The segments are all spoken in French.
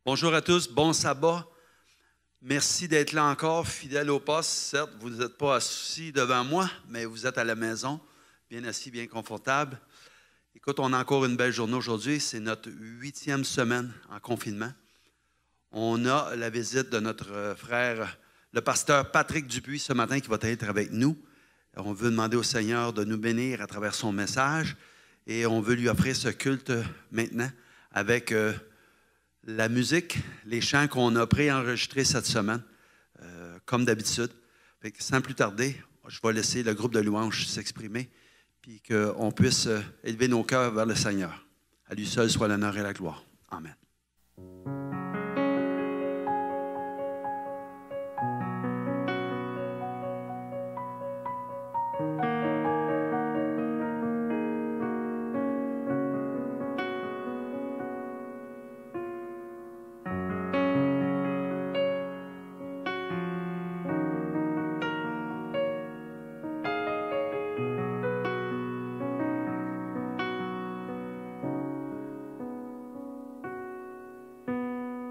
Bonjour à tous, bon sabbat. Merci d'être là encore, fidèles au poste. Certes, vous n'êtes pas assis devant moi, mais vous êtes à la maison, bien assis, bien confortable. Écoute, on a encore une belle journée aujourd'hui. C'est notre 8e semaine en confinement. On a la visite de notre frère, le pasteur Patrick Dupuis, ce matin, qui va être avec nous. On veut demander au Seigneur de nous bénir à travers son message et on veut lui offrir ce culte maintenant avec la musique, les chants qu'on a préenregistrés cette semaine, comme d'habitude. Sans plus tarder, je vais laisser le groupe de louanges s'exprimer puis qu'on puisse élever nos cœurs vers le Seigneur. À lui seul soit l'honneur et la gloire. Amen.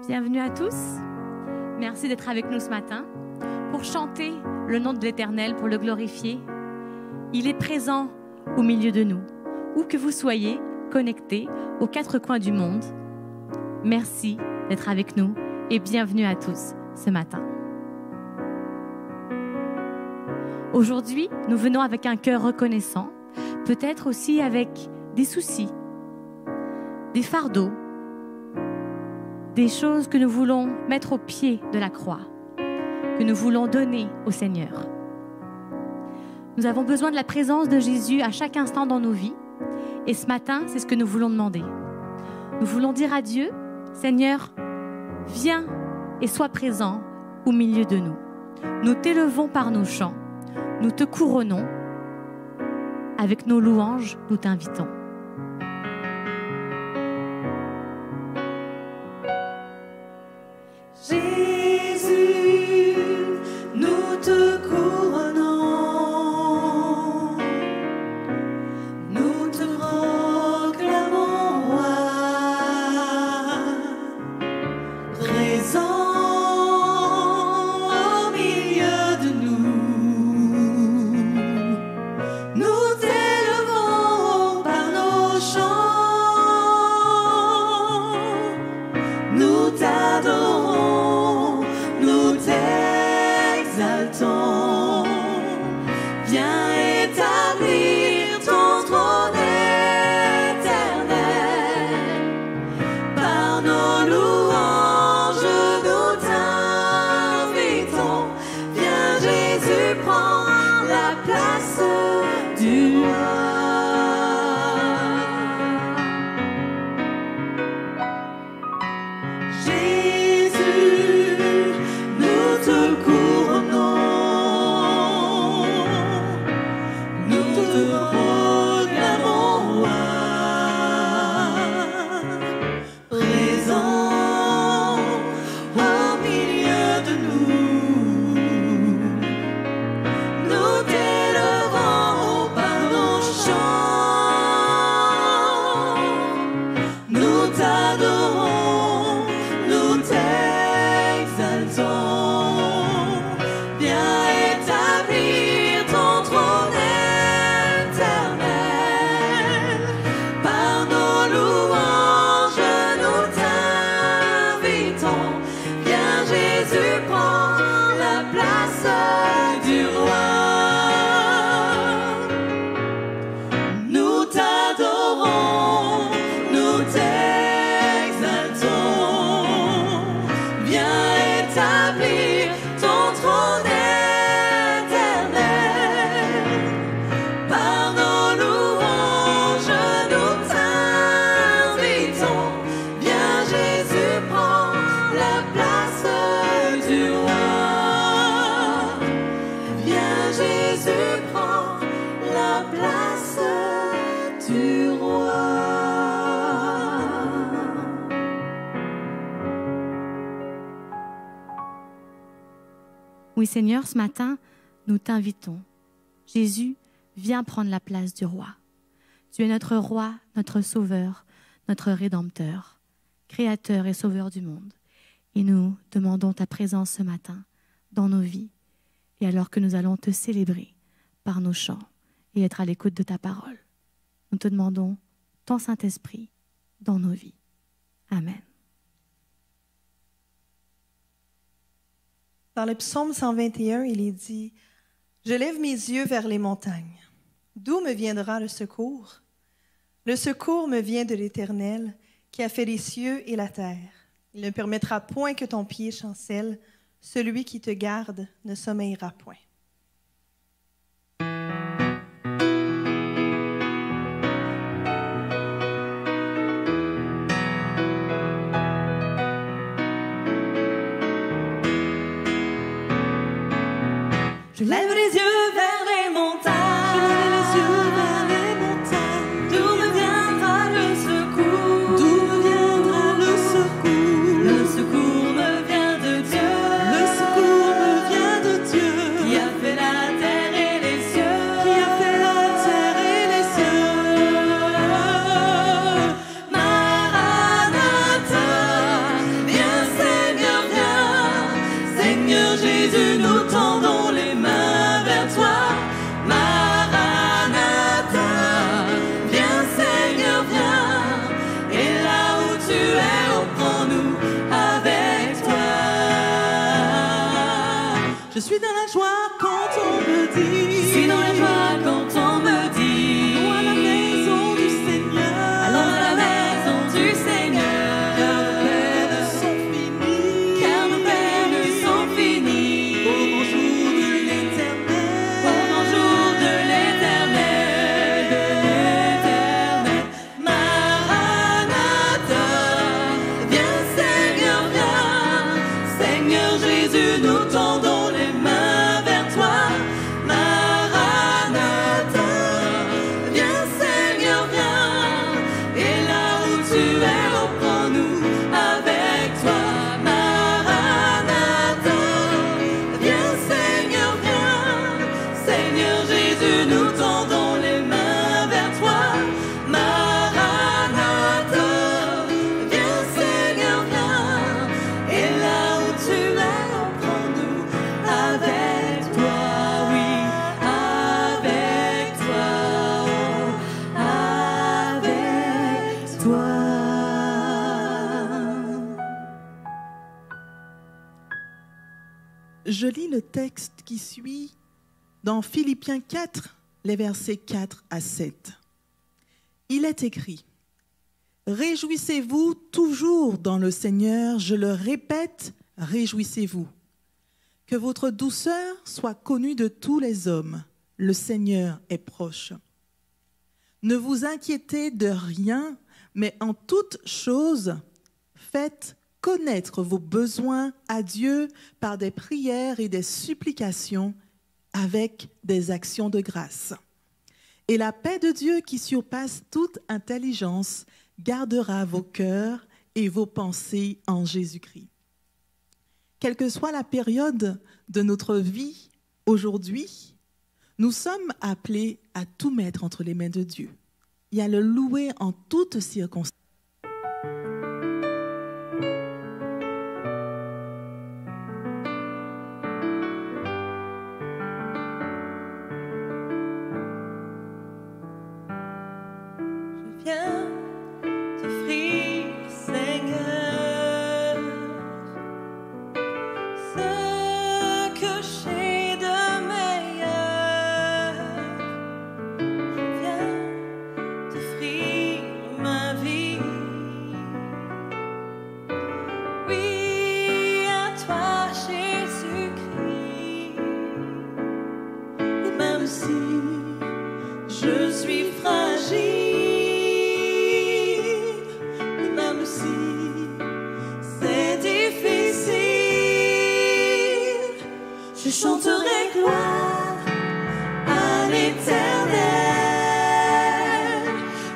Bienvenue à tous. Merci d'être avec nous ce matin pour chanter le nom de l'Éternel, pour le glorifier. Il est présent au milieu de nous, où que vous soyez connectés aux 4 coins du monde. Merci d'être avec nous et bienvenue à tous ce matin. Aujourd'hui, nous venons avec un cœur reconnaissant, peut-être aussi avec des soucis, des fardeaux, des choses que nous voulons mettre au pied de la croix, que nous voulons donner au Seigneur. Nous avons besoin de la présence de Jésus à chaque instant dans nos vies. Et ce matin, c'est ce que nous voulons demander. Nous voulons dire à Dieu, Seigneur, viens et sois présent au milieu de nous. Nous t'élevons par nos chants, nous te couronnons. Avec nos louanges, nous t'invitons. Jésus, nous te couronnons, nous te proclamons roi, présent au milieu de nous. Nous t'élevons par nos chants, nous t'adorons. Nous t'exaltons, viens établir ton trône éternel. Par nos louanges, nous t'invitons. Viens Jésus, prends la place du roi. Oui, Seigneur, ce matin, nous t'invitons. Jésus, viens prendre la place du roi. Tu es notre roi, notre sauveur, notre rédempteur, créateur et sauveur du monde. Et nous demandons ta présence ce matin dans nos vies. Et alors que nous allons te célébrer par nos chants et être à l'écoute de ta parole, nous te demandons ton Saint-Esprit dans nos vies. Amen. Dans le psaume 121, il est dit « Je lève mes yeux vers les montagnes. D'où me viendra le secours? Le secours me vient de l'Éternel, qui a fait les cieux et la terre. Il ne permettra point que ton pied chancelle. Celui qui te garde ne sommeillera point. » Je lève les yeux vers les montagnes. Je lève les yeux vers les montagnes. D'où me viendra le secours? D'où me viendra le secours? Le secours me vient de Dieu. Le secours me vient de Dieu. Qui a fait la terre et les cieux. Qui a fait la terre et les cieux. Maranatha, viens Seigneur, viens. Seigneur Jésus, nous tendons les mains vers toi. Maranatha, viens Seigneur, viens. Et là où tu es, reprends-nous avec toi. Je suis dans la joie quand on me dit. Je suis dans la joie quand on me dit. Allons à la maison du Seigneur. Allons à la maison du Seigneur. Car nos peines sont finies. Car nos peines sont finies. Au grand jour de l'Éternel. Au grand jour de l'Éternel, de l'Éternel. Maranatha, viens Seigneur, viens. Seigneur Jésus, nous tendons les mains vers toi. Maranatha, viens Seigneur, viens. Et là où tu es, reprends-nous avec toi. Maranatha, viens Seigneur, viens. Seigneur Jésus, nous tendons les mains vers toi. Maranatha, viens Seigneur, viens. Et là où tu es, reprends-nous avec toi. Oui, avec toi. Avec toi. Je lis le texte qui suit dans Philippiens 4, les versets 4 à 7. Il est écrit « Réjouissez-vous toujours dans le Seigneur, je le répète, réjouissez-vous. Que votre douceur soit connue de tous les hommes, le Seigneur est proche. Ne vous inquiétez de rien, mais en toute chose, faites connaître vos besoins à Dieu par des prières et des supplications avec des actions de grâce. Et la paix de Dieu qui surpasse toute intelligence gardera vos cœurs et vos pensées en Jésus-Christ. » Quelle que soit la période de notre vie aujourd'hui, nous sommes appelés à tout mettre entre les mains de Dieu et à le louer en toutes circonstances. Je viens t'offrir, Seigneur, ce que j'ai de meilleur. Je viens t'offrir ma vie. Oui, à toi, Jésus-Christ. Et même si je suis fragile, et même si c'est difficile, je chanterai gloire à l'Éternel.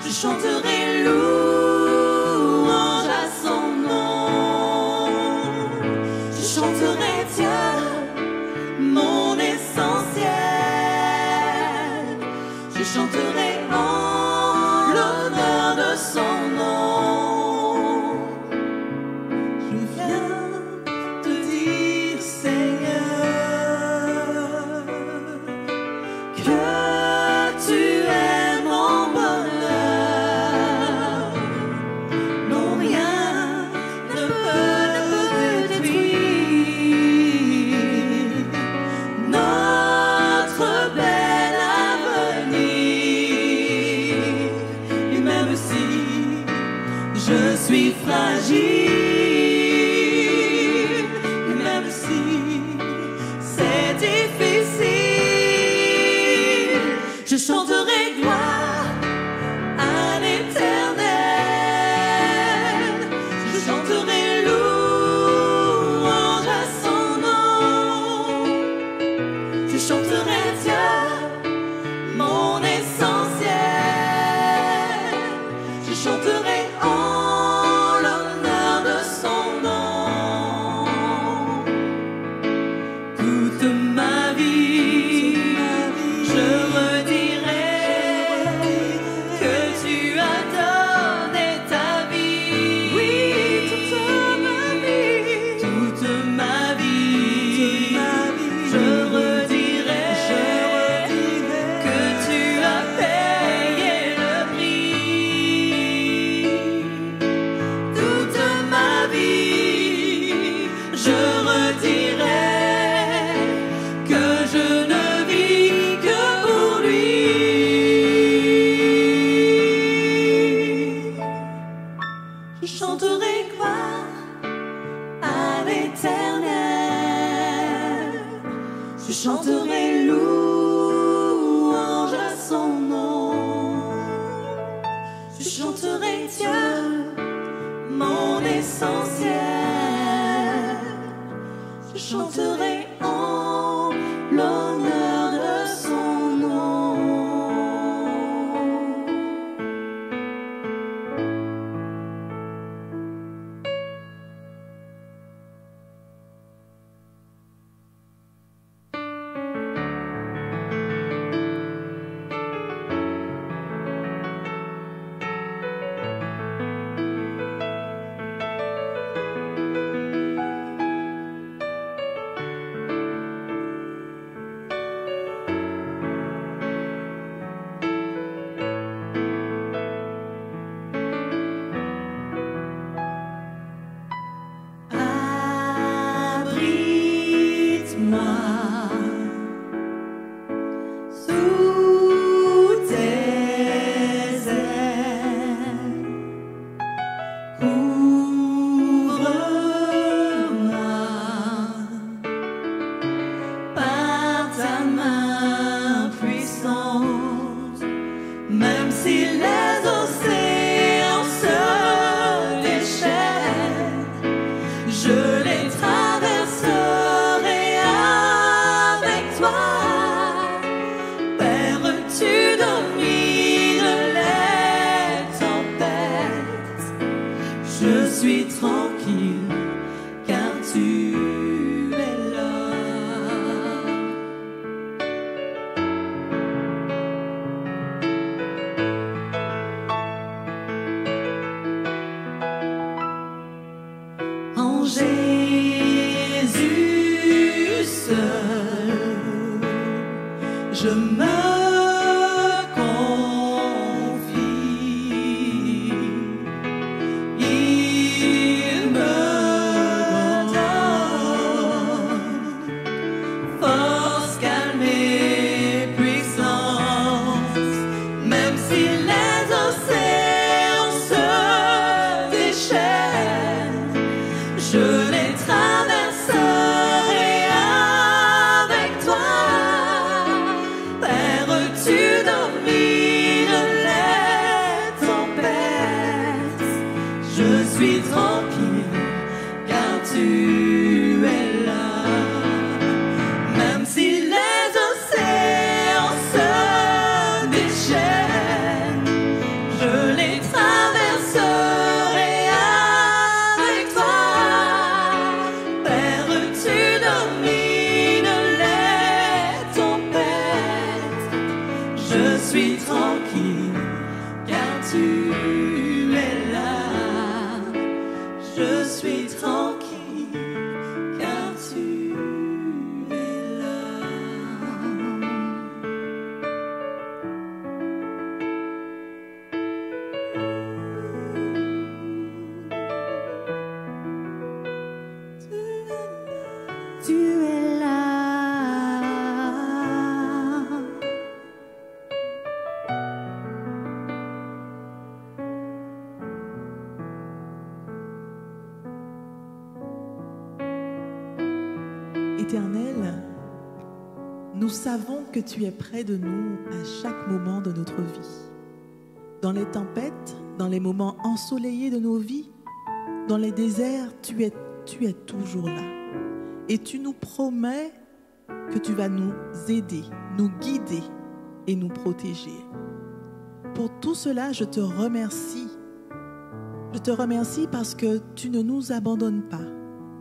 Je chanterai louange à son nom. Je chanterai Dieu, mon essentiel. Je chanterai en l'honneur de son nom. Je viens Je suis fragile, même si c'est difficile, je chanterai gloire à l'Éternel, je chanterai louange à son nom, je chanterai Dieu, mon essentiel, je chanterai en l'honneur de son nom. Toute ma vie, je redirai que tu as donné ta vie. Oui, toute ma vie, je redirai que tu as payé le prix. Toute ma vie, je redirai que je ne vis que pour lui. Je chanterai gloire à l'Éternel, je chanterai louange à son nom, je chanterai Dieu, mon essentiel, je chanterai en l'honneur de son nom. Abrite-moi sous tes ailes, couvre-moi par ta main puissante, même si les océans se déchaînent, je les traverserai avec toi. Père, tu domines les tempêtes. Je suis tranquille car tu es là. En Jésus seul, je me confie. Il me donne force, calme et puissance, même si les océans se déchaînent, je les traverserai avec toi. Père, tu domines les tempêtes. Je suis tranquille car tu es là. Même si les océans se déchaînent, je les traverserai avec toi. Père, tu domines les tempêtes. Je suis tranquille car tu es là. Je suis tranquille Éternel, nous savons que tu es près de nous à chaque moment de notre vie. Dans les tempêtes, dans les moments ensoleillés de nos vies, dans les déserts, tu es toujours là. Et tu nous promets que tu vas nous aider, nous guider et nous protéger. Pour tout cela, je te remercie. Je te remercie parce que tu ne nous abandonnes pas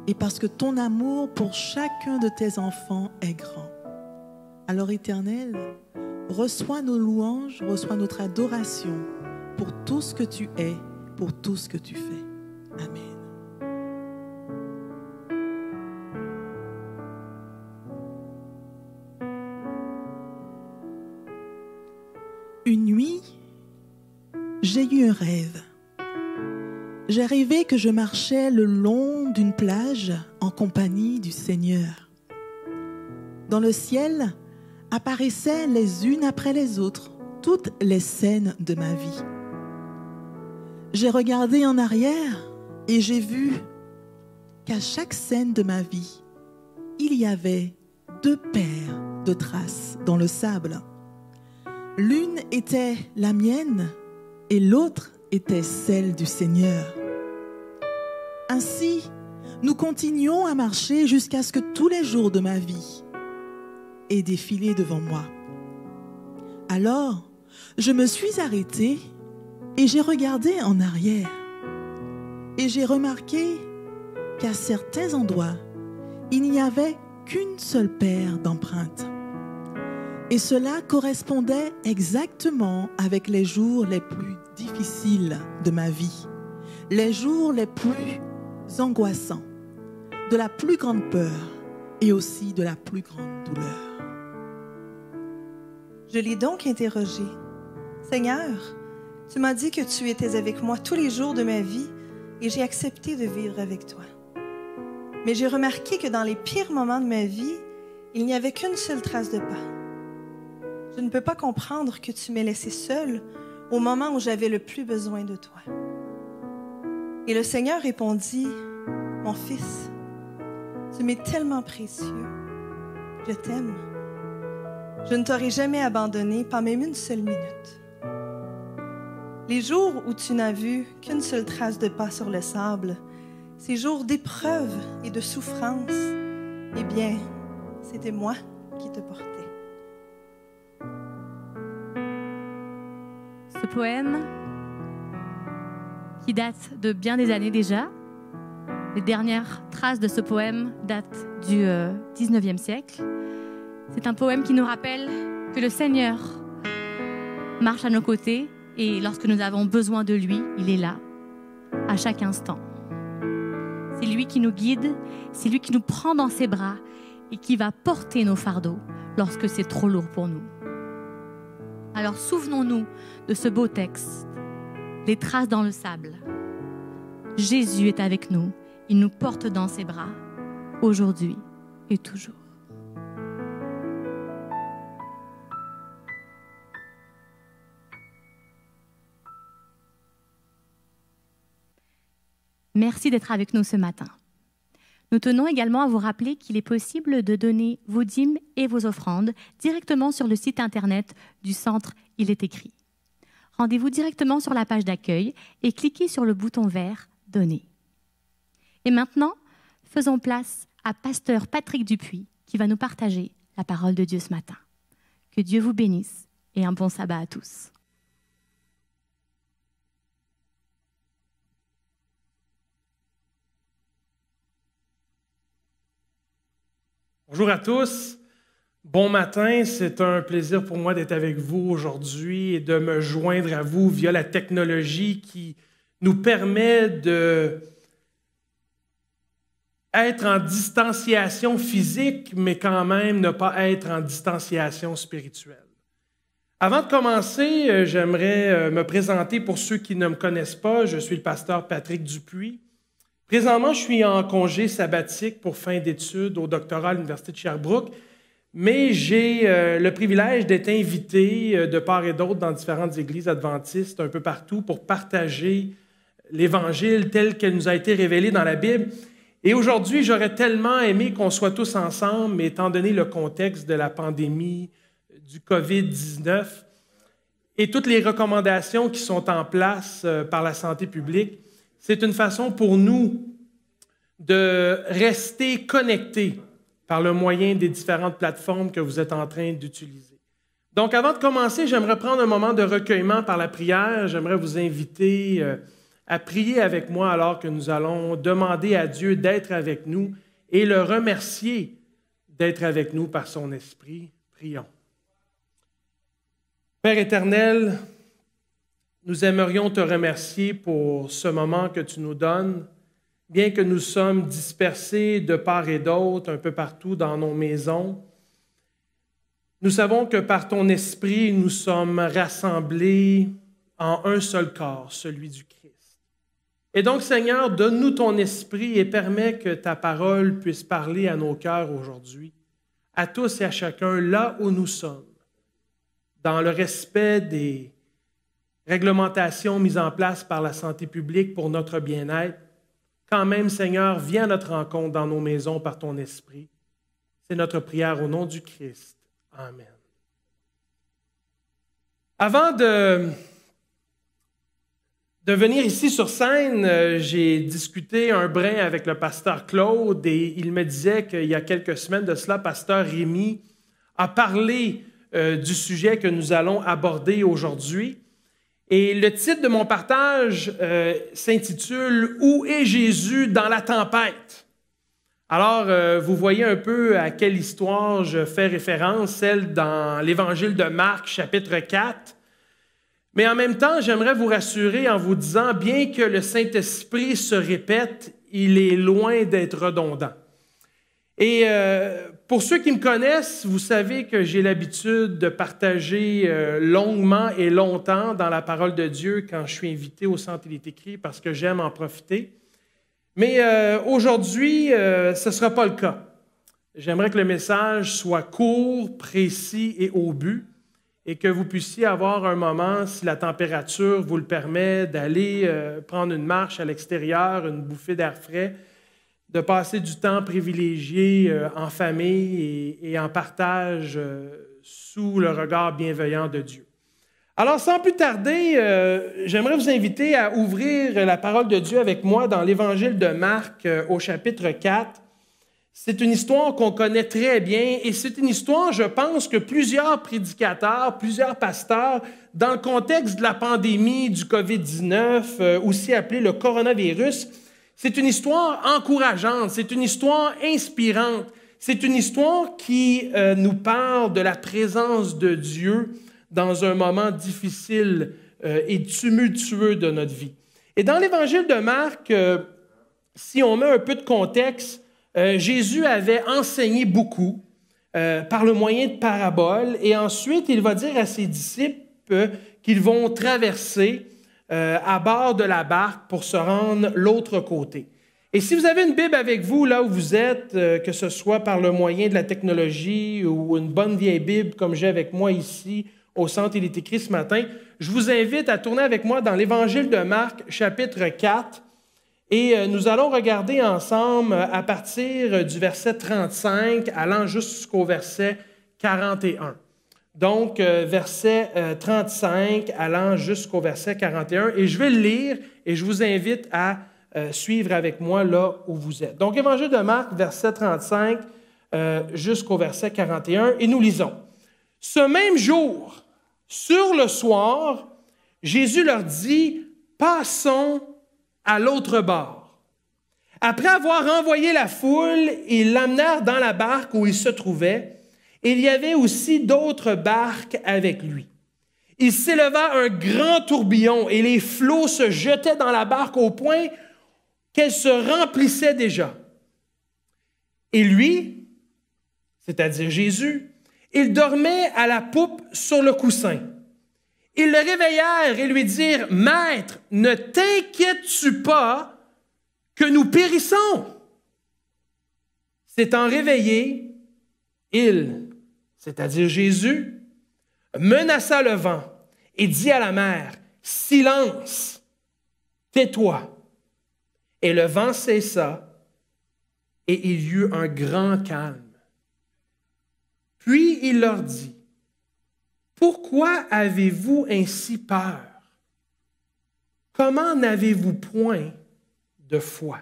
et parce que ton amour pour chacun de tes enfants est grand. Alors, Éternel, reçois nos louanges, reçois notre adoration pour tout ce que tu es, pour tout ce que tu fais. Amen. Une nuit, j'ai eu un rêve. J'ai rêvé que je marchais le long d'une plage en compagnie du Seigneur. Dans le ciel apparaissaient les unes après les autres toutes les scènes de ma vie. J'ai regardé en arrière et j'ai vu qu'à chaque scène de ma vie, il y avait 2 paires de traces dans le sable. L'une était la mienne et l'autre était celle du Seigneur. Ainsi, nous continuons à marcher jusqu'à ce que tous les jours de ma vie aient défilé devant moi. Alors, je me suis arrêtée et j'ai regardé en arrière. Et j'ai remarqué qu'à certains endroits, il n'y avait qu'une seule paire d'empreintes. Et cela correspondait exactement avec les jours les plus difficiles de ma vie, les jours les plus angoissants, de la plus grande peur et aussi de la plus grande douleur. Je l'ai donc interrogé. Seigneur, tu m'as dit que tu étais avec moi tous les jours de ma vie et j'ai accepté de vivre avec toi. Mais j'ai remarqué que dans les pires moments de ma vie, il n'y avait qu'une seule trace de pas. Je ne peux pas comprendre que tu m'aies laissé seule au moment où j'avais le plus besoin de toi. Et le Seigneur répondit, « Mon fils, tu m'es tellement précieux. Je t'aime. Je ne t'aurai jamais abandonné, pas même une seule minute. Les jours où tu n'as vu qu'une seule trace de pas sur le sable, ces jours d'épreuve et de souffrance, eh bien, c'était moi qui te portais. » Ce poème, qui date de bien des années déjà, les dernières traces de ce poème datent du 19e siècle. C'est un poème qui nous rappelle que le Seigneur marche à nos côtés et lorsque nous avons besoin de lui, il est là, à chaque instant. C'est lui qui nous guide, c'est lui qui nous prend dans ses bras et qui va porter nos fardeaux lorsque c'est trop lourd pour nous. Alors souvenons-nous de ce beau texte, les traces dans le sable. Jésus est avec nous, il nous porte dans ses bras, aujourd'hui et toujours. Merci d'être avec nous ce matin. Nous tenons également à vous rappeler qu'il est possible de donner vos dîmes et vos offrandes directement sur le site internet du centre Il est écrit. Rendez-vous directement sur la page d'accueil et cliquez sur le bouton vert « Donner ». Et maintenant, faisons place à Pasteur Patrick Dupuis qui va nous partager la parole de Dieu ce matin. Que Dieu vous bénisse et un bon sabbat à tous. Bonjour à tous, bon matin, c'est un plaisir pour moi d'être avec vous aujourd'hui et de me joindre à vous via la technologie qui nous permet d'être en distanciation physique, mais quand même ne pas être en distanciation spirituelle. Avant de commencer, j'aimerais me présenter pour ceux qui ne me connaissent pas. Je suis le pasteur Patrick Dupuis. Présentement, je suis en congé sabbatique pour fin d'études au doctorat à l'Université de Sherbrooke, mais j'ai le privilège d'être invité de part et d'autre dans différentes églises adventistes un peu partout pour partager l'Évangile tel qu'elle nous a été révélée dans la Bible. Et aujourd'hui, j'aurais tellement aimé qu'on soit tous ensemble, mais étant donné le contexte de la pandémie, du COVID-19 et toutes les recommandations qui sont en place par la santé publique, c'est une façon pour nous de rester connectés par le moyen des différentes plateformes que vous êtes en train d'utiliser. Donc, avant de commencer, j'aimerais prendre un moment de recueillement par la prière. J'aimerais vous inviter à prier avec moi alors que nous allons demander à Dieu d'être avec nous et le remercier d'être avec nous par son esprit. Prions. Père éternel, nous aimerions te remercier pour ce moment que tu nous donnes, bien que nous sommes dispersés de part et d'autre, un peu partout dans nos maisons. Nous savons que par ton esprit, nous sommes rassemblés en un seul corps, celui du Christ. Et donc, Seigneur, donne-nous ton esprit et permets que ta parole puisse parler à nos cœurs aujourd'hui, à tous et à chacun, là où nous sommes, dans le respect des réglementations mises en place par la santé publique pour notre bien-être. Quand même, Seigneur, viens à notre rencontre dans nos maisons par ton esprit. C'est notre prière au nom du Christ. Amen. Avant de venir ici sur scène, j'ai discuté un brin avec le pasteur Claude et il me disait qu'il y a quelques semaines de cela, pasteur Rémi a parlé du sujet que nous allons aborder aujourd'hui. Et le titre de mon partage s'intitule « Où est Jésus dans la tempête ?» Alors, vous voyez un peu à quelle histoire je fais référence, celle dans l'Évangile de Marc, chapitre 4. Mais en même temps, j'aimerais vous rassurer en vous disant, bien que le Saint-Esprit se répète, il est loin d'être redondant. Et pour ceux qui me connaissent, vous savez que j'ai l'habitude de partager longuement et longtemps dans la parole de Dieu quand je suis invité au Centre Il est écrit parce que j'aime en profiter. Mais aujourd'hui, ce ne sera pas le cas. J'aimerais que le message soit court, précis et au but et que vous puissiez avoir un moment, si la température vous le permet, d'aller prendre une marche à l'extérieur, une bouffée d'air frais, de passer du temps privilégié en famille et en partage sous le regard bienveillant de Dieu. Alors, sans plus tarder, j'aimerais vous inviter à ouvrir la parole de Dieu avec moi dans l'Évangile de Marc au chapitre 4. C'est une histoire qu'on connaît très bien et c'est une histoire, je pense, que plusieurs prédicateurs, plusieurs pasteurs, dans le contexte de la pandémie du COVID-19, aussi appelée le coronavirus, c'est une histoire encourageante, c'est une histoire inspirante, c'est une histoire qui nous parle de la présence de Dieu dans un moment difficile et tumultueux de notre vie. Et dans l'Évangile de Marc, si on met un peu de contexte, Jésus avait enseigné beaucoup par le moyen de paraboles et ensuite il va dire à ses disciples qu'ils vont traverser à bord de la barque pour se rendre l'autre côté. Et si vous avez une Bible avec vous, là où vous êtes, que ce soit par le moyen de la technologie ou une bonne vieille Bible comme j'ai avec moi ici au Centre Il est écrit ce matin, je vous invite à tourner avec moi dans l'Évangile de Marc, chapitre 4, et nous allons regarder ensemble à partir du verset 35 allant jusqu'au verset 41. Donc, verset 35 allant jusqu'au verset 41. Et je vais le lire et je vous invite à suivre avec moi là où vous êtes. Donc, Évangile de Marc, verset 35 jusqu'au verset 41. Et nous lisons. « Ce même jour, sur le soir, Jésus leur dit, « Passons à l'autre bord. » Après avoir envoyé la foule, ils l'amenèrent dans la barque où il se trouvait. Et il y avait aussi d'autres barques avec lui. Il s'éleva un grand tourbillon et les flots se jetaient dans la barque au point qu'elle se remplissait déjà. Et lui, c'est-à-dire Jésus, il dormait à la poupe sur le coussin. Ils le réveillèrent et lui dirent, « Maître, ne t'inquiètes-tu pas que nous périssons? » S'étant réveillé, il, c'est-à-dire Jésus, menaça le vent et dit à la mer, « Silence, tais-toi. » Et le vent cessa et il y eut un grand calme. Puis il leur dit, « Pourquoi avez-vous ainsi peur? Comment n'avez-vous point de foi? »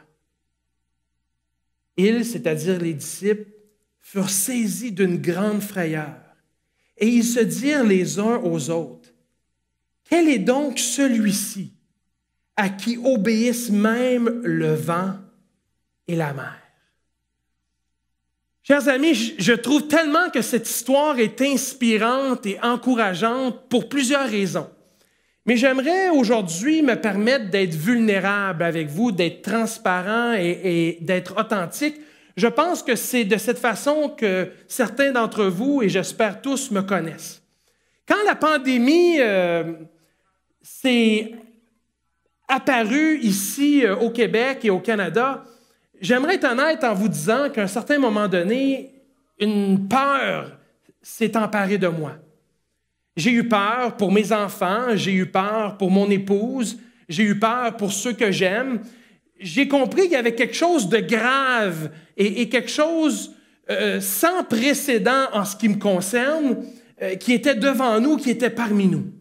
Ils, c'est-à-dire les disciples, furent saisis d'une grande frayeur, et ils se dirent les uns aux autres, « Quel est donc celui-ci à qui obéissent même le vent et la mer? » Chers amis, je trouve tellement que cette histoire est inspirante et encourageante pour plusieurs raisons. Mais j'aimerais aujourd'hui me permettre d'être vulnérable avec vous, d'être transparent et d'être authentique. Je pense que c'est de cette façon que certains d'entre vous, et j'espère tous, me connaissent. Quand la pandémie s'est apparue ici au Québec et au Canada, j'aimerais être honnête en vous disant qu'à un certain moment donné, une peur s'est emparée de moi. J'ai eu peur pour mes enfants, j'ai eu peur pour mon épouse, j'ai eu peur pour ceux que j'aime. J'ai compris qu'il y avait quelque chose de grave et quelque chose sans précédent en ce qui me concerne, qui était devant nous, qui était parmi nous.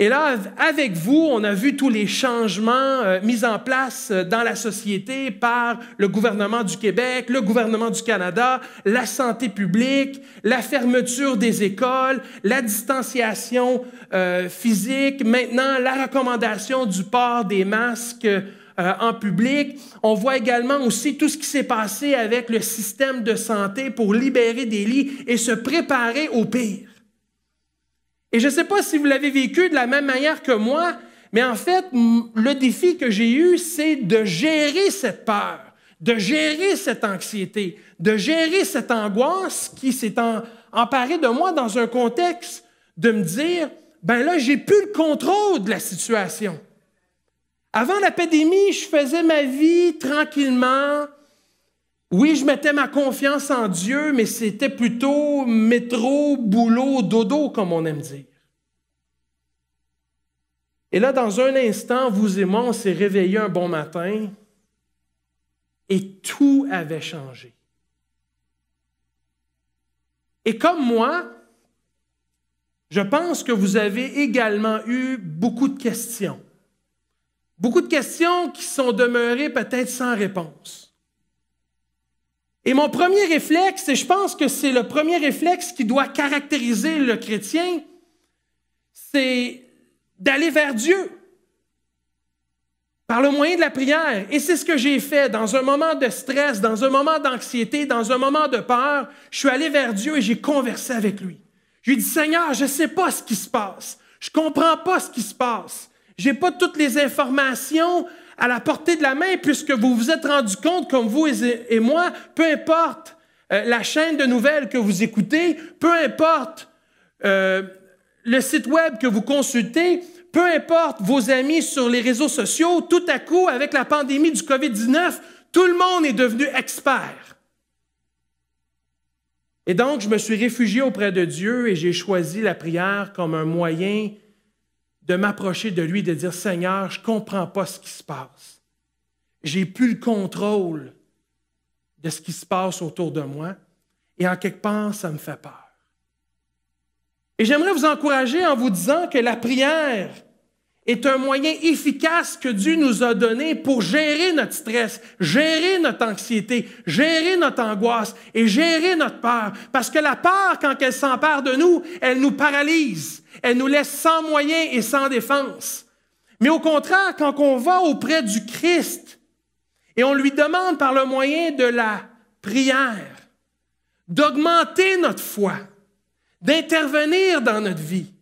Et là, avec vous, on a vu tous les changements mis en place dans la société par le gouvernement du Québec, le gouvernement du Canada, la santé publique, la fermeture des écoles, la distanciation physique, maintenant la recommandation du port des masques en public. On voit également aussi tout ce qui s'est passé avec le système de santé pour libérer des lits et se préparer au pire. Et je ne sais pas si vous l'avez vécu de la même manière que moi, mais en fait, le défi que j'ai eu, c'est de gérer cette peur, de gérer cette anxiété, de gérer cette angoisse qui s'est emparée de moi dans un contexte de me dire, ben là, j'ai plus le contrôle de la situation. Avant la pandémie, je faisais ma vie tranquillement. Oui, je mettais ma confiance en Dieu, mais c'était plutôt métro, boulot, dodo, comme on aime dire. Et là, dans un instant, vous et moi, on s'est réveillés un bon matin et tout avait changé. Et comme moi, je pense que vous avez également eu beaucoup de questions. Beaucoup de questions qui sont demeurées peut-être sans réponse. Et mon premier réflexe, et je pense que c'est le premier réflexe qui doit caractériser le chrétien, c'est d'aller vers Dieu par le moyen de la prière. Et c'est ce que j'ai fait dans un moment de stress, dans un moment d'anxiété, dans un moment de peur. Je suis allé vers Dieu et j'ai conversé avec lui. Je lui ai dit, Seigneur, je ne sais pas ce qui se passe. Je ne comprends pas ce qui se passe. Je n'ai pas toutes les informations à la portée de la main, puisque vous vous êtes rendu compte, comme vous et moi, peu importe la chaîne de nouvelles que vous écoutez, peu importe le site web que vous consultez, peu importe vos amis sur les réseaux sociaux, tout à coup, avec la pandémie du COVID-19, tout le monde est devenu expert. Et donc, je me suis réfugié auprès de Dieu et j'ai choisi la prière comme un moyen de m'approcher de lui, de dire, Seigneur, je ne comprends pas ce qui se passe. J'ai plus le contrôle de ce qui se passe autour de moi et en quelque part, ça me fait peur. Et j'aimerais vous encourager en vous disant que la prière est un moyen efficace que Dieu nous a donné pour gérer notre stress, gérer notre anxiété, gérer notre angoisse et gérer notre peur. Parce que la peur, quand elle s'empare de nous, elle nous paralyse. Elle nous laisse sans moyens et sans défense. Mais au contraire, quand on va auprès du Christ et on lui demande par le moyen de la prière d'augmenter notre foi, d'intervenir dans notre vie,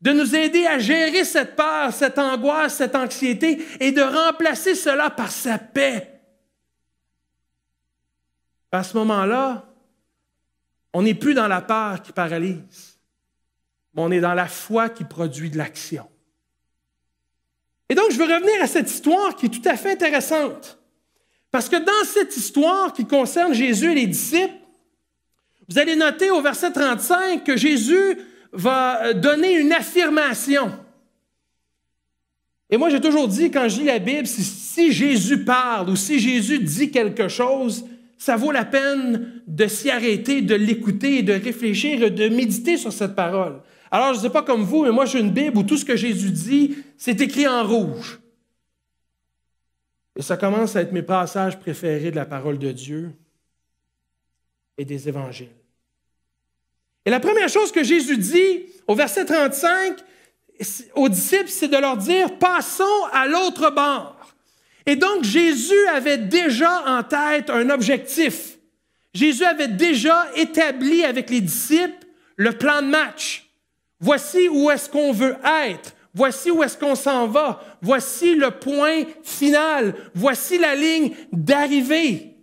de nous aider à gérer cette peur, cette angoisse, cette anxiété et de remplacer cela par sa paix. À ce moment-là, on n'est plus dans la peur qui paralyse, mais on est dans la foi qui produit de l'action. Et donc, je veux revenir à cette histoire qui est tout à fait intéressante. Parce que dans cette histoire qui concerne Jésus et les disciples, vous allez noter au verset 35 que Jésus va donner une affirmation. Et moi, j'ai toujours dit, quand je lis la Bible, si Jésus parle ou si Jésus dit quelque chose, ça vaut la peine de s'y arrêter, de l'écouter, de réfléchir, de méditer sur cette parole. Alors, je ne sais pas comme vous, mais moi, j'ai une Bible où tout ce que Jésus dit, c'est écrit en rouge. Et ça commence à être mes passages préférés de la parole de Dieu et des évangiles. Et la première chose que Jésus dit au verset 35 aux disciples, c'est de leur dire « Passons à l'autre bord ». Et donc, Jésus avait déjà en tête un objectif. Jésus avait déjà établi avec les disciples le plan de match. Voici où est-ce qu'on veut être. Voici où est-ce qu'on s'en va. Voici le point final. Voici la ligne d'arrivée.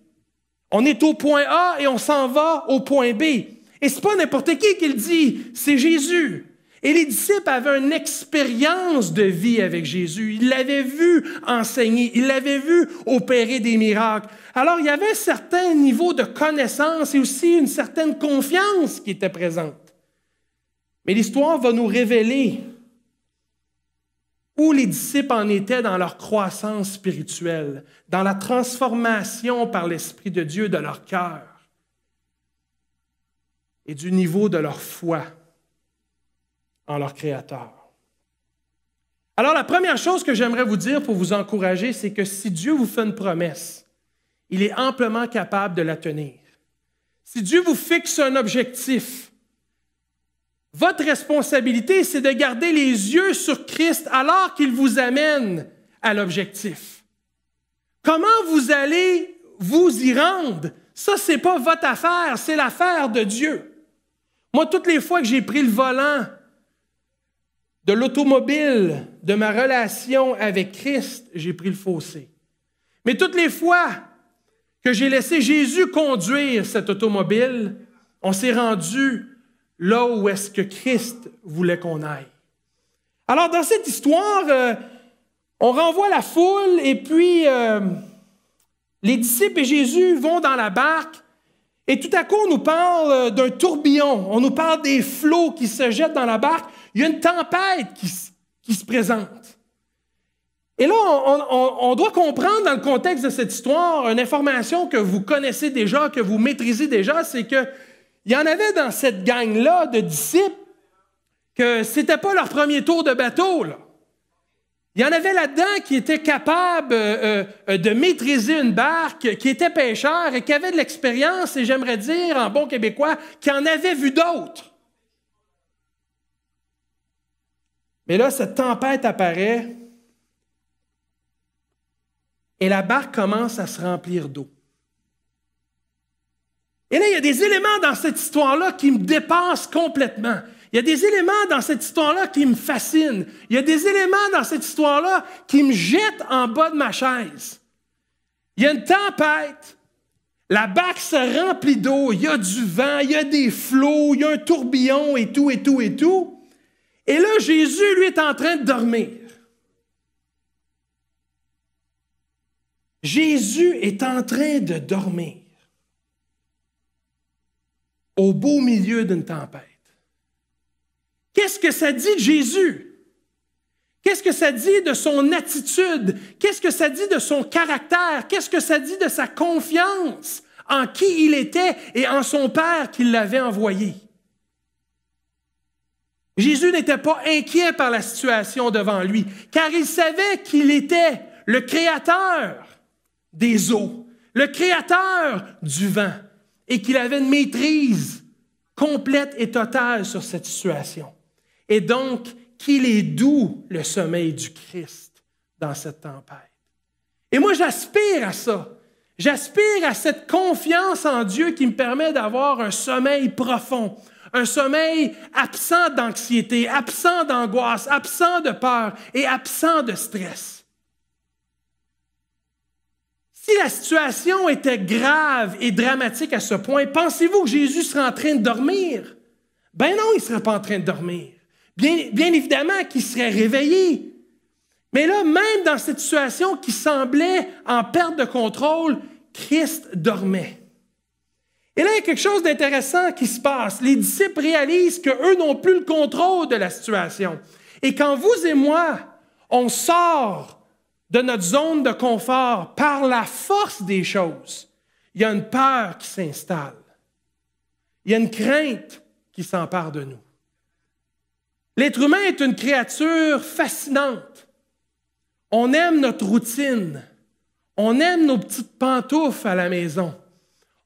On est au point A et on s'en va au point B. Et ce n'est pas n'importe qui le dit, c'est Jésus. Et les disciples avaient une expérience de vie avec Jésus. Ils l'avaient vu enseigner, ils l'avaient vu opérer des miracles. Alors, il y avait un certain niveau de connaissance et aussi une certaine confiance qui était présente. Mais l'histoire va nous révéler où les disciples en étaient dans leur croissance spirituelle, dans la transformation par l'Esprit de Dieu de leur cœur et du niveau de leur foi en leur Créateur. Alors, la première chose que j'aimerais vous dire pour vous encourager, c'est que si Dieu vous fait une promesse, il est amplement capable de la tenir. Si Dieu vous fixe un objectif, votre responsabilité, c'est de garder les yeux sur Christ alors qu'il vous amène à l'objectif. Comment vous allez vous y rendre? Ça, ce n'est pas votre affaire, c'est l'affaire de Dieu. Moi, toutes les fois que j'ai pris le volant de l'automobile, de ma relation avec Christ, j'ai pris le fossé. Mais toutes les fois que j'ai laissé Jésus conduire cette automobile, on s'est rendu là où est-ce que Christ voulait qu'on aille. Alors, dans cette histoire, on renvoie la foule et puis les disciples et Jésus vont dans la barque et tout à coup, on nous parle d'un tourbillon, on nous parle des flots qui se jettent dans la barque. Il y a une tempête qui se présente. Et là, on doit comprendre dans le contexte de cette histoire une information que vous connaissez déjà, que vous maîtrisez déjà, c'est qu'il y en avait dans cette gang-là de disciples que ce n'était pas leur premier tour de bateau, là. Il y en avait là-dedans qui étaient capables de maîtriser une barque, qui étaient pêcheurs et qui avaient de l'expérience, et j'aimerais dire, en bon québécois, qui en avaient vu d'autres. Mais là, cette tempête apparaît et la barque commence à se remplir d'eau. Et là, il y a des éléments dans cette histoire-là qui me dépassent complètement. Il y a des éléments dans cette histoire-là qui me fascinent. Il y a des éléments dans cette histoire-là qui me jettent en bas de ma chaise. Il y a une tempête, la barque se remplit d'eau, il y a du vent, il y a des flots, il y a un tourbillon et tout, et tout, et tout. Et là, Jésus, lui, est en train de dormir. Jésus est en train de dormir au beau milieu d'une tempête. Qu'est-ce que ça dit de Jésus? Qu'est-ce que ça dit de son attitude? Qu'est-ce que ça dit de son caractère? Qu'est-ce que ça dit de sa confiance en qui il était et en son Père qui l'avait envoyé? Jésus n'était pas inquiet par la situation devant lui, car il savait qu'il était le créateur des eaux, le créateur du vent, et qu'il avait une maîtrise complète et totale sur cette situation. Et donc, qu'il est doux le sommeil du Christ dans cette tempête. Et moi, j'aspire à ça. J'aspire à cette confiance en Dieu qui me permet d'avoir un sommeil profond, un sommeil absent d'anxiété, absent d'angoisse, absent de peur et absent de stress. Si la situation était grave et dramatique à ce point, pensez-vous que Jésus serait en train de dormir? Ben non, il ne serait pas en train de dormir. Bien évidemment qu'il serait réveillé. Mais là, même dans cette situation qui semblait en perte de contrôle, Christ dormait. Et là, il y a quelque chose d'intéressant qui se passe. Les disciples réalisent qu'eux n'ont plus le contrôle de la situation. Et quand vous et moi, on sort de notre zone de confort par la force des choses, il y a une peur qui s'installe. Il y a une crainte qui s'empare de nous. L'être humain est une créature fascinante. On aime notre routine. On aime nos petites pantoufles à la maison.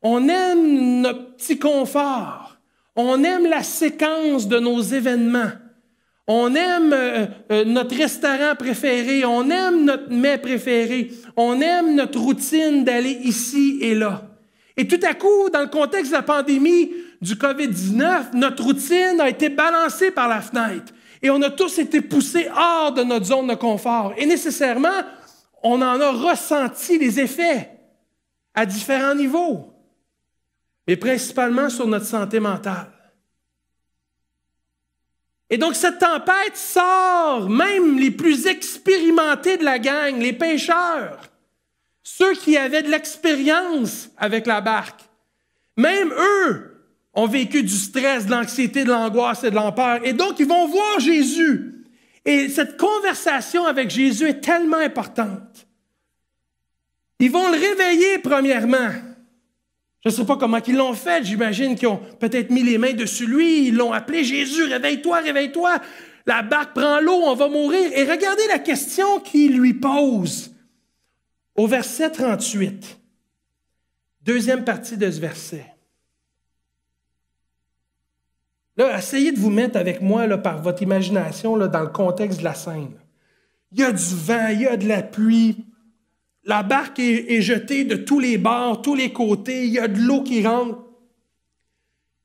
On aime notre petit confort. On aime la séquence de nos événements. On aime notre restaurant préféré. On aime notre mets préféré. On aime notre routine d'aller ici et là. Et tout à coup, dans le contexte de la pandémie du COVID-19, notre routine a été balancée par la fenêtre. Et on a tous été poussés hors de notre zone de confort. Et nécessairement, on en a ressenti les effets à différents niveaux, mais principalement sur notre santé mentale. Et donc, cette tempête sort même les plus expérimentés de la gang, les pêcheurs, ceux qui avaient de l'expérience avec la barque. Même eux ont vécu du stress, de l'anxiété, de l'angoisse et de l'empeur. Et donc, ils vont voir Jésus. Et cette conversation avec Jésus est tellement importante. Ils vont le réveiller, premièrement. Je ne sais pas comment ils l'ont fait. J'imagine qu'ils ont peut-être mis les mains dessus lui. Ils l'ont appelé, Jésus, réveille-toi, réveille-toi. La barque prend l'eau, on va mourir. Et regardez la question qu'il lui pose au verset 38. Deuxième partie de ce verset. Là, essayez de vous mettre avec moi là, par votre imagination là, dans le contexte de la scène. Il y a du vent, il y a de la pluie. La barque est jetée de tous les bords, tous les côtés. Il y a de l'eau qui rentre.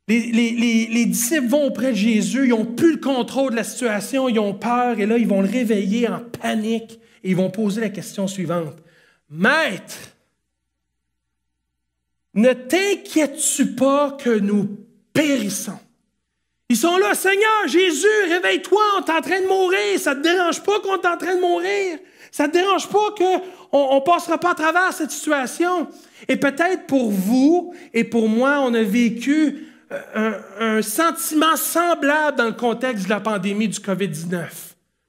Les disciples vont auprès de Jésus. Ils n'ont plus le contrôle de la situation. Ils ont peur. Et là, ils vont le réveiller en panique. Et ils vont poser la question suivante. « Maître, ne t'inquiètes-tu pas que nous périssons? » Ils sont là, « Seigneur, Jésus, réveille-toi, on est en train de mourir. Ça ne te dérange pas qu'on est en train de mourir? Ça ne te dérange pas qu'on ne passera pas à travers cette situation? » Et peut-être pour vous et pour moi, on a vécu un sentiment semblable dans le contexte de la pandémie du COVID-19.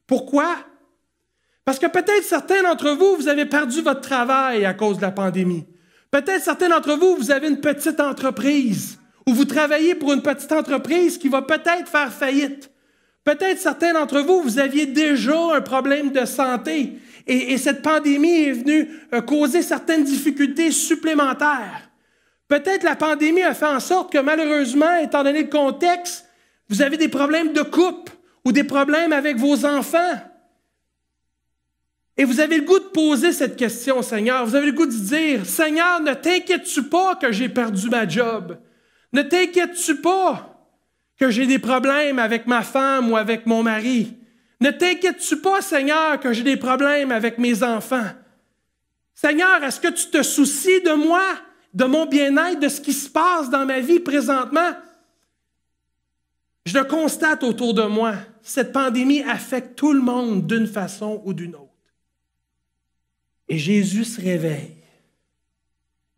Pourquoi? Parce que peut-être certains d'entre vous, vous avez perdu votre travail à cause de la pandémie. Peut-être certains d'entre vous, vous avez une petite entreprise ou vous travaillez pour une petite entreprise qui va peut-être faire faillite. Peut-être certains d'entre vous, vous aviez déjà un problème de santé et cette pandémie est venue causer certaines difficultés supplémentaires. Peut-être la pandémie a fait en sorte que malheureusement, étant donné le contexte, vous avez des problèmes de couple ou des problèmes avec vos enfants. Et vous avez le goût de poser cette question au Seigneur. Vous avez le goût de dire, « Seigneur, ne t'inquiètes-tu pas que j'ai perdu ma job? Ne t'inquiètes-tu pas que j'ai des problèmes avec ma femme ou avec mon mari? Ne t'inquiètes-tu pas, Seigneur, que j'ai des problèmes avec mes enfants? Seigneur, est-ce que tu te soucies de moi, de mon bien-être, de ce qui se passe dans ma vie présentement? » Je le constate autour de moi. Cette pandémie affecte tout le monde d'une façon ou d'une autre. Et Jésus se réveille.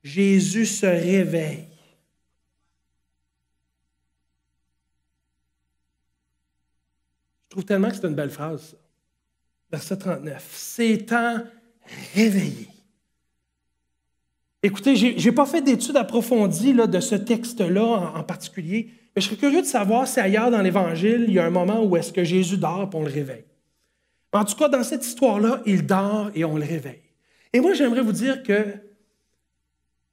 Jésus se réveille. Je trouve tellement que c'est une belle phrase, ça. Verset 39. S'étant réveillé. Écoutez, je n'ai pas fait d'études approfondies là, de ce texte-là en particulier, mais je serais curieux de savoir si ailleurs dans l'Évangile, il y a un moment où est-ce que Jésus dort et on le réveille. En tout cas, dans cette histoire-là, il dort et on le réveille. Et moi, j'aimerais vous dire que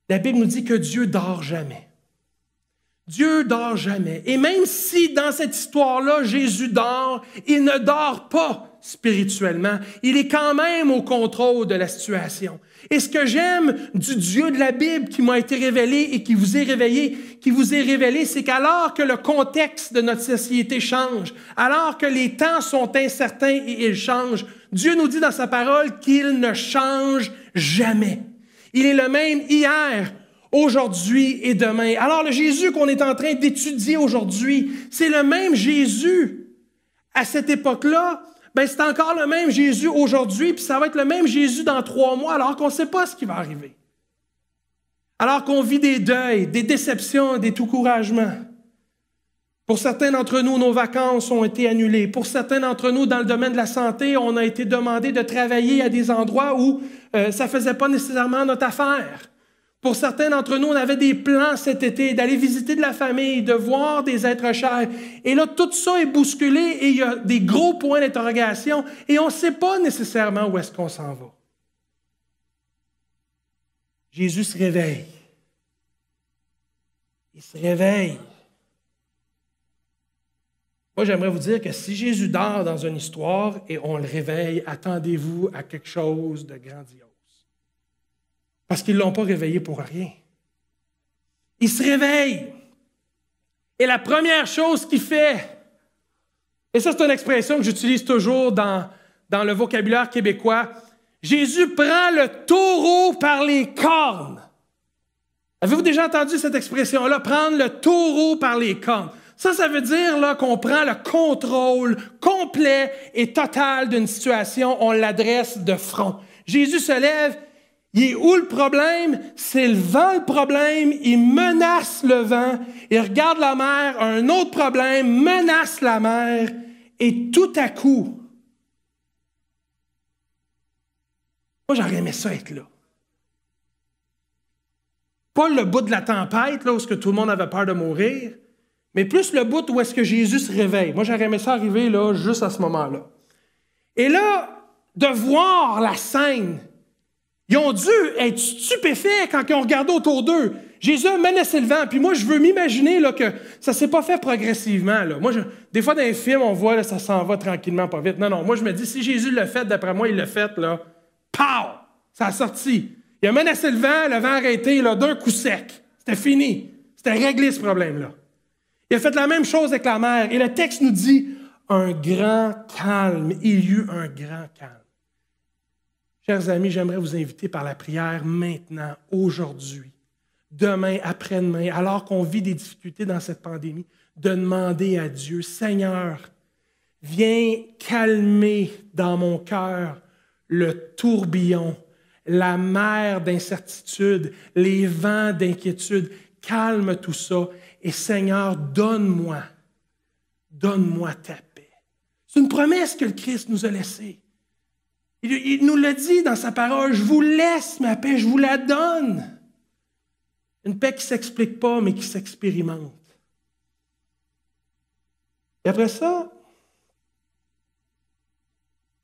la Bible nous dit que Dieu dort jamais. Dieu dort jamais. Et même si dans cette histoire-là, Jésus dort, il ne dort pas spirituellement. Il est quand même au contrôle de la situation. Et ce que j'aime du Dieu de la Bible qui m'a été révélé et qui vous est révélé, c'est qu'alors que le contexte de notre société change, alors que les temps sont incertains et ils changent, Dieu nous dit dans sa parole qu'il ne change jamais. Il est le même hier, aujourd'hui et demain. Alors le Jésus qu'on est en train d'étudier aujourd'hui, c'est le même Jésus à cette époque-là. Ben, c'est encore le même Jésus aujourd'hui, puis ça va être le même Jésus dans 3 mois, alors qu'on ne sait pas ce qui va arriver. Alors qu'on vit des deuils, des déceptions, des découragements. Pour certains d'entre nous, nos vacances ont été annulées. Pour certains d'entre nous, dans le domaine de la santé, on a été demandé de travailler à des endroits où ça ne faisait pas nécessairement notre affaire. Pour certains d'entre nous, on avait des plans cet été d'aller visiter de la famille, de voir des êtres chers. Et là, tout ça est bousculé et il y a des gros points d'interrogation et on ne sait pas nécessairement où est-ce qu'on s'en va. Jésus se réveille. Il se réveille. Moi, j'aimerais vous dire que si Jésus dort dans une histoire et on le réveille, attendez-vous à quelque chose de grandiose. Parce qu'ils ne l'ont pas réveillé pour rien. Il se réveille. Et la première chose qu'il fait, et ça c'est une expression que j'utilise toujours dans le vocabulaire québécois, Jésus prend le taureau par les cornes. Avez-vous déjà entendu cette expression-là, prendre le taureau par les cornes? Ça veut dire là, qu'on prend le contrôle complet et total d'une situation, on l'adresse de front. Jésus se lève, il est où le problème? C'est le vent le problème, il menace le vent, il regarde la mer, un autre problème, menace la mer, et tout à coup, moi j'aurais aimé ça être là. Pas le bout de la tempête, là, où est-ce que tout le monde avait peur de mourir, mais plus le bout où est-ce que Jésus se réveille. Moi, j'aurais aimé ça arriver là, juste à ce moment-là. Et là, de voir la scène, ils ont dû être stupéfaits quand ils ont regardé autour d'eux. Jésus a menacé le vent. Puis moi, je veux m'imaginer là, que ça ne s'est pas fait progressivement. Là. Moi, des fois, dans les films, on voit que ça s'en va tranquillement, pas vite. Non, moi, je me dis, si Jésus l'a fait, d'après moi, il l'a fait, là, pow! Ça a sorti. Il a menacé le vent a arrêté là, d'un coup sec. C'était fini. C'était réglé, ce problème-là. Il a fait la même chose avec la mer. Et le texte nous dit, un grand calme. Il y eut un grand calme. Chers amis, j'aimerais vous inviter par la prière maintenant, aujourd'hui, demain, après-demain, alors qu'on vit des difficultés dans cette pandémie, de demander à Dieu, Seigneur, viens calmer dans mon cœur le tourbillon, la mer d'incertitude, les vents d'inquiétude. Calme tout ça et Seigneur, donne-moi ta paix. C'est une promesse que le Christ nous a laissée. Il nous l'a dit dans sa parole, je vous laisse ma paix, je vous la donne. Une paix qui ne s'explique pas, mais qui s'expérimente. Et après ça,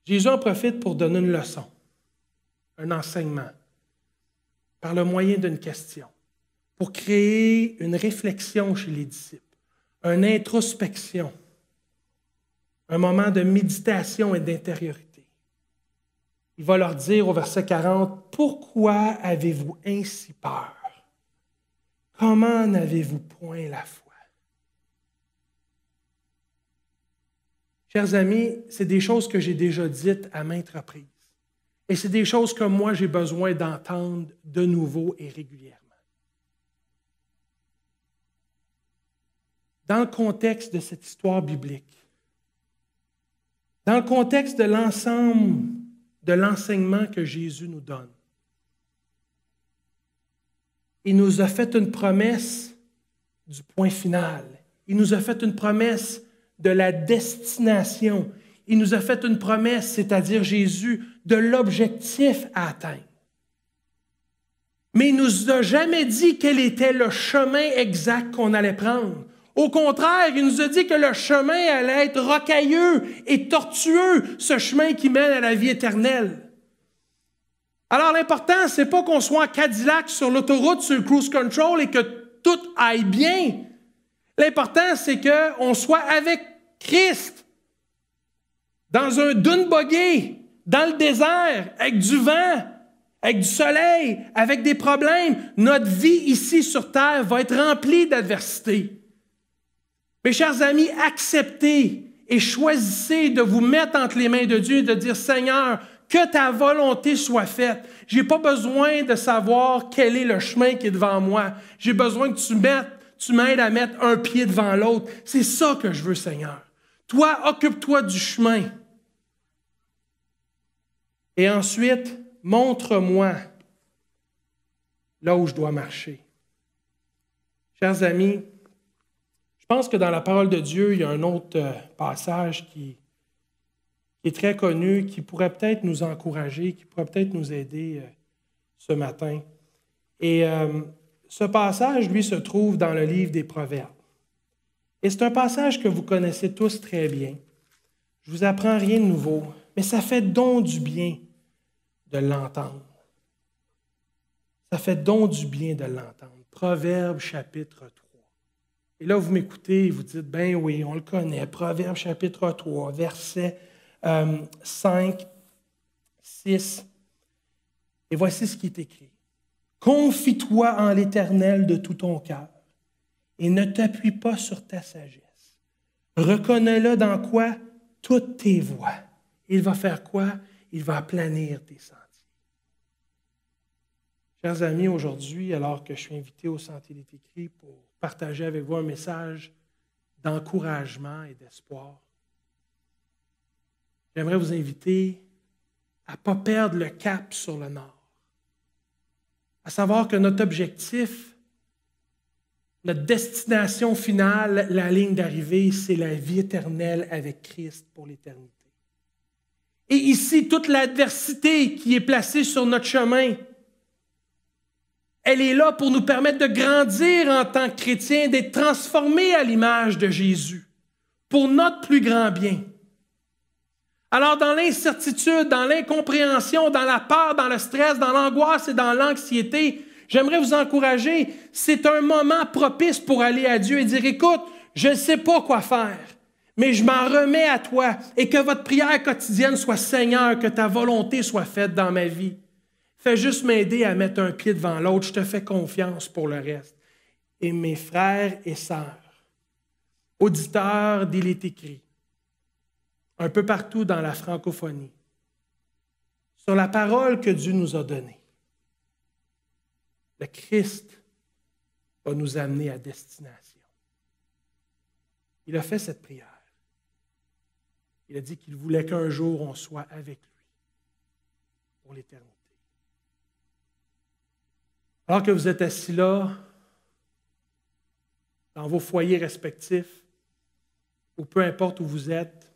Jésus en profite pour donner une leçon, un enseignement, par le moyen d'une question, pour créer une réflexion chez les disciples, une introspection, un moment de méditation et d'intériorité. Il va leur dire au verset 40, « Pourquoi avez-vous ainsi peur? Comment n'avez-vous point la foi? » Chers amis, c'est des choses que j'ai déjà dites à maintes reprises. Et c'est des choses que moi, j'ai besoin d'entendre de nouveau et régulièrement. Dans le contexte de cette histoire biblique, dans le contexte de l'ensemble de l'enseignement que Jésus nous donne, il nous a fait une promesse du point final. Il nous a fait une promesse de la destination. Il nous a fait une promesse, c'est-à-dire Jésus, de l'objectif à atteindre. Mais il ne nous a jamais dit quel était le chemin exact qu'on allait prendre. Au contraire, il nous a dit que le chemin allait être rocailleux et tortueux, ce chemin qui mène à la vie éternelle. Alors l'important, ce n'est pas qu'on soit en Cadillac sur l'autoroute, sur le cruise control et que tout aille bien. L'important, c'est qu'on soit avec Christ, dans un dune buggy, dans le désert, avec du vent, avec du soleil, avec des problèmes. Notre vie ici sur terre va être remplie d'adversités. Mes chers amis, acceptez et choisissez de vous mettre entre les mains de Dieu et de dire, Seigneur, que ta volonté soit faite. Je n'ai pas besoin de savoir quel est le chemin qui est devant moi. J'ai besoin que tu m'aides à mettre un pied devant l'autre. C'est ça que je veux, Seigneur. Toi, occupe-toi du chemin. Et ensuite, montre-moi là où je dois marcher. Chers amis, je pense que dans la parole de Dieu, il y a un autre passage qui est très connu, qui pourrait peut-être nous encourager, qui pourrait peut-être nous aider ce matin. Et ce passage, lui, se trouve dans le livre des Proverbes. Et c'est un passage que vous connaissez tous très bien. Je ne vous apprends rien de nouveau, mais ça fait donc du bien de l'entendre. Ça fait donc du bien de l'entendre. Proverbes chapitre 3. Et là, vous m'écoutez et vous dites, ben oui, on le connaît. Proverbes chapitre 3, versets 5, 6. Et voici ce qui est écrit. Confie-toi en l'Éternel de tout ton cœur et ne t'appuie pas sur ta sagesse. Reconnais-le dans quoi? Toutes tes voies. Il va faire quoi? Il va aplanir tes sentiers. Chers amis, aujourd'hui, alors que je suis invité au Sentier des Écrits pour partager avec vous un message d'encouragement et d'espoir, j'aimerais vous inviter à ne pas perdre le cap sur le nord. À savoir que notre objectif, notre destination finale, la ligne d'arrivée, c'est la vie éternelle avec Christ pour l'éternité. Et ici, toute l'adversité qui est placée sur notre chemin, elle est là pour nous permettre de grandir en tant que chrétiens, d'être transformés à l'image de Jésus, pour notre plus grand bien. Alors, dans l'incertitude, dans l'incompréhension, dans la peur, dans le stress, dans l'angoisse et dans l'anxiété, j'aimerais vous encourager. C'est un moment propice pour aller à Dieu et dire, écoute, je ne sais pas quoi faire, mais je m'en remets à toi et que votre prière quotidienne soit Seigneur, que ta volonté soit faite dans ma vie. Fais juste m'aider à mettre un pied devant l'autre, je te fais confiance pour le reste. Et mes frères et sœurs, auditeurs d'Il est écrit, un peu partout dans la francophonie, sur la parole que Dieu nous a donnée. Le Christ va nous amener à destination. Il a fait cette prière. Il a dit qu'il voulait qu'un jour on soit avec lui pour l'éternité. Alors que vous êtes assis là, dans vos foyers respectifs, ou peu importe où vous êtes,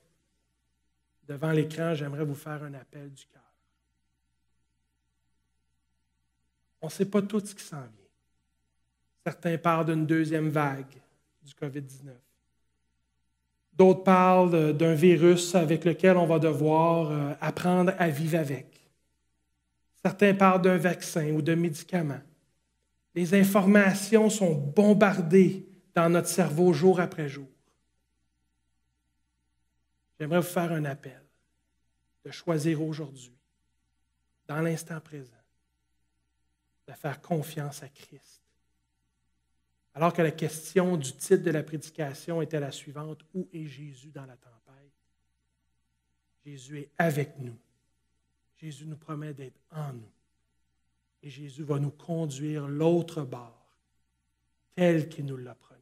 devant l'écran, j'aimerais vous faire un appel du cœur. On ne sait pas tout ce qui s'en vient. Certains parlent d'une deuxième vague du COVID-19. D'autres parlent d'un virus avec lequel on va devoir apprendre à vivre avec. Certains parlent d'un vaccin ou de médicaments. Les informations sont bombardées dans notre cerveau jour après jour. J'aimerais vous faire un appel de choisir aujourd'hui, dans l'instant présent, de faire confiance à Christ. Alors que la question du titre de la prédication était la suivante, « Où est Jésus dans la tempête? » Jésus est avec nous. Jésus nous promet d'être en nous. Et Jésus va nous conduire l'autre bord, tel qu'il nous l'a promis.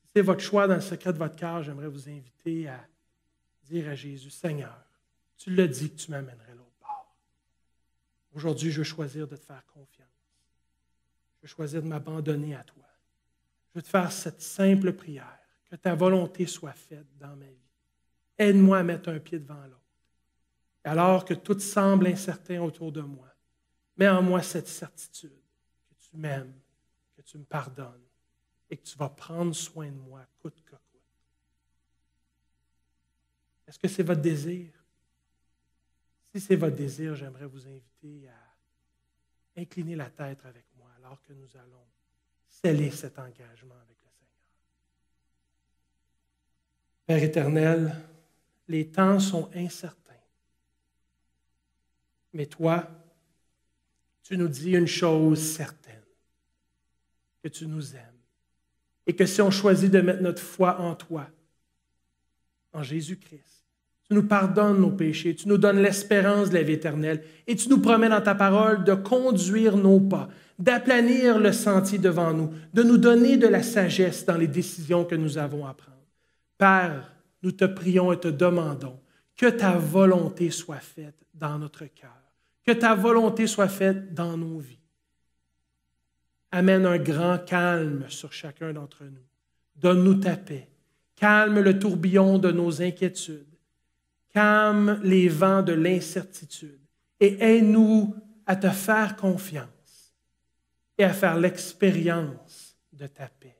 Si c'est votre choix dans le secret de votre cœur, j'aimerais vous inviter à dire à Jésus, « Seigneur, tu l'as dit que tu m'amènerais l'autre bord. Aujourd'hui, je veux choisir de te faire confiance. Je veux choisir de m'abandonner à toi. Je veux te faire cette simple prière, que ta volonté soit faite dans ma vie. Aide-moi à mettre un pied devant l'autre. Alors que tout semble incertain autour de moi, mets en moi cette certitude que tu m'aimes, que tu me pardonnes et que tu vas prendre soin de moi coûte que coûte. Est-ce que c'est votre désir? Si c'est votre désir, j'aimerais vous inviter à incliner la tête avec moi alors que nous allons sceller cet engagement avec le Seigneur. Père éternel, les temps sont incertains. Mais toi, tu nous dis une chose certaine, que tu nous aimes. Et que si on choisit de mettre notre foi en toi, en Jésus-Christ, tu nous pardonnes nos péchés, tu nous donnes l'espérance de la vie éternelle et tu nous promets dans ta parole de conduire nos pas, d'aplanir le sentier devant nous, de nous donner de la sagesse dans les décisions que nous avons à prendre. Père, nous te prions et te demandons que ta volonté soit faite dans notre cœur. Que ta volonté soit faite dans nos vies. Amène un grand calme sur chacun d'entre nous. Donne-nous ta paix. Calme le tourbillon de nos inquiétudes. Calme les vents de l'incertitude. Et aide-nous à te faire confiance et à faire l'expérience de ta paix.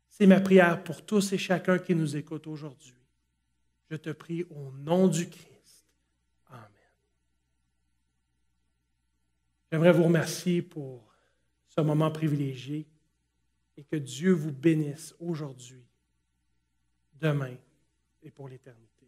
C'est ma prière pour tous et chacun qui nous écoute aujourd'hui. Je te prie au nom du Christ. Amen. J'aimerais vous remercier pour ce moment privilégié et que Dieu vous bénisse aujourd'hui, demain et pour l'éternité.